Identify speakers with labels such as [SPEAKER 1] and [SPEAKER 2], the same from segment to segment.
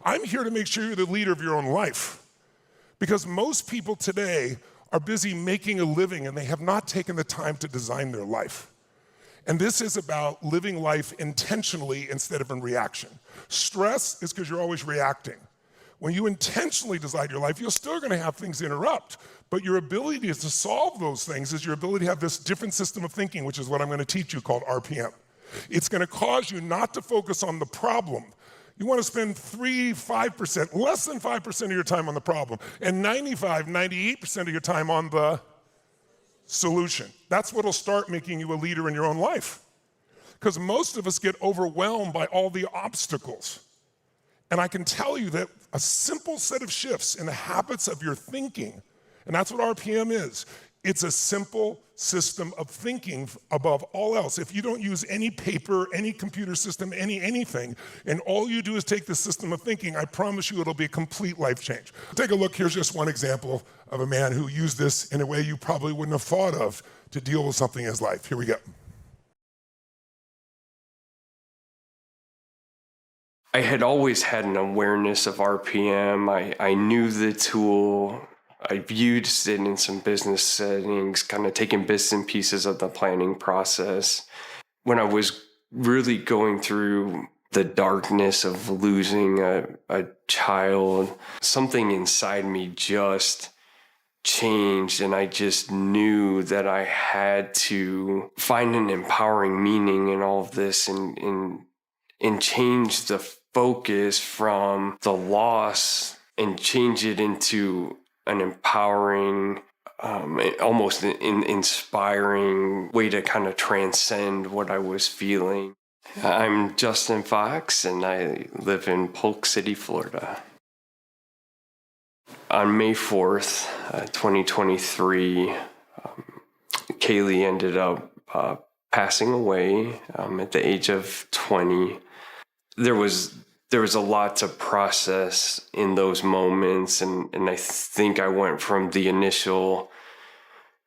[SPEAKER 1] I'm here to make sure you're the leader of your own life. Because most people today are busy making a living and they have not taken the time to design their life. And this is about living life intentionally instead of in reaction. Stress is because you're always reacting. When you intentionally design your life, you're still gonna have things interrupt, but your ability to solve those things is your ability to have this different system of thinking, which is what I'm gonna teach you, called RPM. It's gonna cause you not to focus on the problem. You wanna spend 5%, less than 5% of your time on the problem, and 98% of your time on the solution. That's what'll start making you a leader in your own life. Because most of us get overwhelmed by all the obstacles. And I can tell you that a simple set of shifts in the habits of your thinking, and that's what RPM is, it's a simple system of thinking above all else. If you don't use any paper, any computer system, anything, and all you do is take this system of thinking, I promise you it'll be a complete life change. Take a look, here's just one example of a man who used this in a way you probably wouldn't have thought of to deal with something in his life. Here we go.
[SPEAKER 2] I had always had an awareness of RPM. I knew the tool. I've used it in some business settings, kind of taking bits and pieces of the planning process. When I was really going through the darkness of losing a child, something inside me just changed, and I just knew that I had to find an empowering meaning in all of this and change the focus from the loss and change it into an empowering, almost an inspiring way to kind of transcend what I was feeling. I'm Justin Fox, and I live in Polk City, Florida. On May 4th, 2023, Kaylee ended up passing away at the age of 20. There was a lot to process in those moments, and I think I went from the initial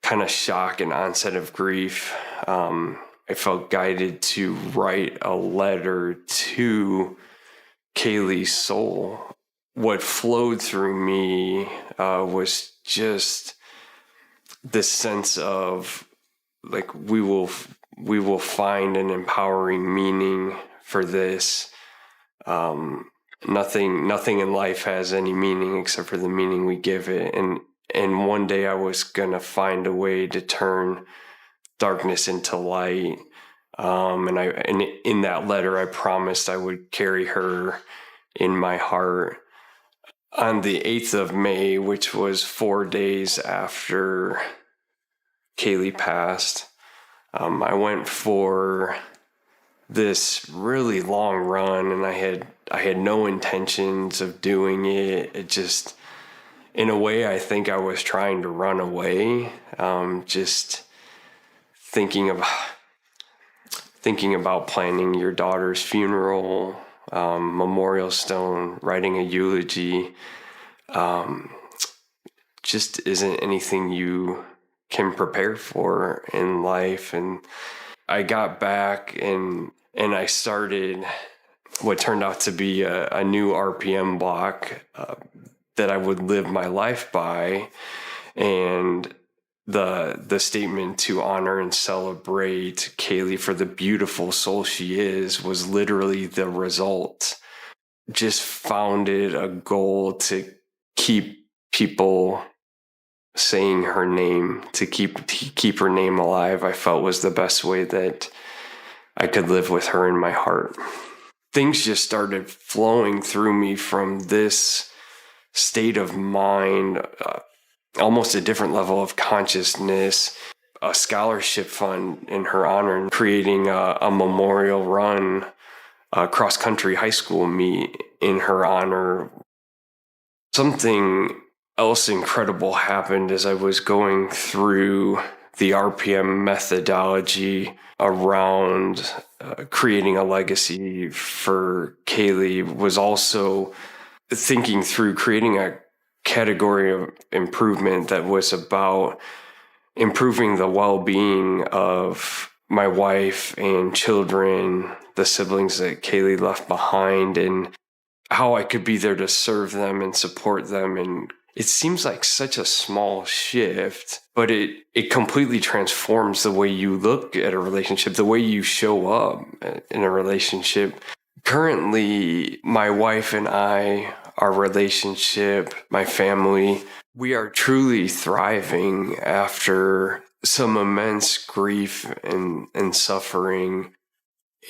[SPEAKER 2] kind of shock and onset of grief. I felt guided to write a letter to Kaylee's soul. What flowed through me was just this sense of, like, we will find an empowering meaning for this. Nothing in life has any meaning except for the meaning we give it. And one day I was gonna find a way to turn darkness into light. And in that letter, I promised I would carry her in my heart. On the 8th of May, which was 4 days after Kaylee passed, I went for this really long run, and I had no intentions of doing it. It just, in a way, I think I was trying to run away, just thinking about planning your daughter's funeral, memorial stone, writing a eulogy, just isn't anything you can prepare for in life. And I got back and I started what turned out to be a new RPM block that I would live my life by. And the statement to honor and celebrate Kaylee for the beautiful soul she is was literally the result. Just founded a goal to keep people saying her name, to keep her name alive. I felt was the best way that I could live with her in my heart. Things just started flowing through me from this state of mind, almost a different level of consciousness, a scholarship fund in her honor, and creating a memorial run, a cross-country high school meet in her honor. Something else incredible happened as I was going through the RPM methodology around creating a legacy for Kaylee. Was also thinking through creating a category of improvement that was about improving the well-being of my wife and children, the siblings that Kaylee left behind. And how I could be there to serve them and support them. And it seems like such a small shift, but it completely transforms the way you look at a relationship, the way you show up in a relationship. Currently, my wife and I, our relationship, my family, we are truly thriving after some immense grief and suffering.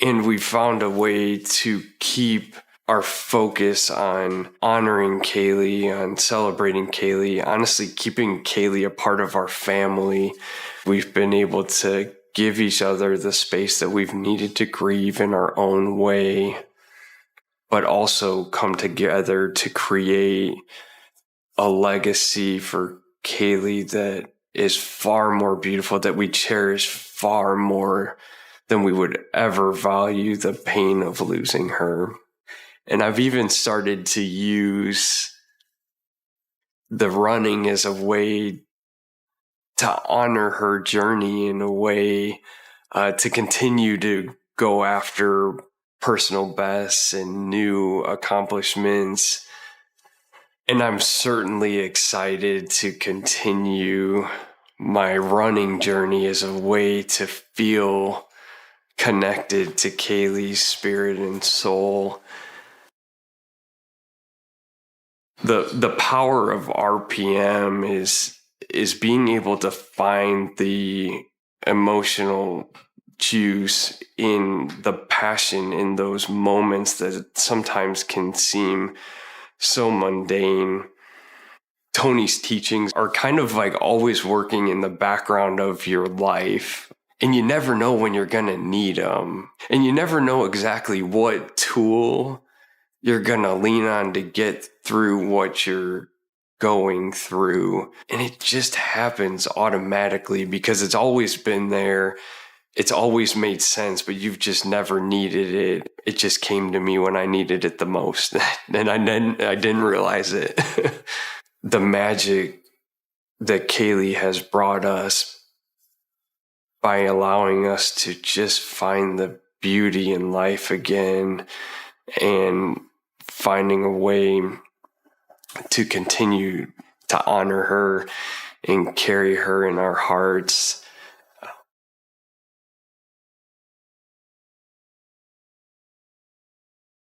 [SPEAKER 2] And we found a way to keep our focus on honoring Kaylee, on celebrating Kaylee, honestly, keeping Kaylee a part of our family. We've been able to give each other the space that we've needed to grieve in our own way, but also come together to create a legacy for Kaylee that is far more beautiful, that we cherish far more than we would ever value the pain of losing her. And I've even started to use the running as a way to honor her journey, in a way to continue to go after personal bests and new accomplishments. And I'm certainly excited to continue my running journey as a way to feel connected to Kaylee's spirit and soul. The power of RPM is being able to find the emotional juice in the passion in those moments that sometimes can seem so mundane. Tony's teachings are kind of like always working in the background of your life, and you never know when you're going to need them, and you never know exactly what tool you're going to lean on to get through what you're going through. And it just happens automatically because it's always been there. It's always made sense, but you've just never needed it. It just came to me when I needed it the most. And I didn't realize it. The magic that Kaylee has brought us by allowing us to just find the beauty in life again, and finding a way to continue to honor her and carry her in our hearts.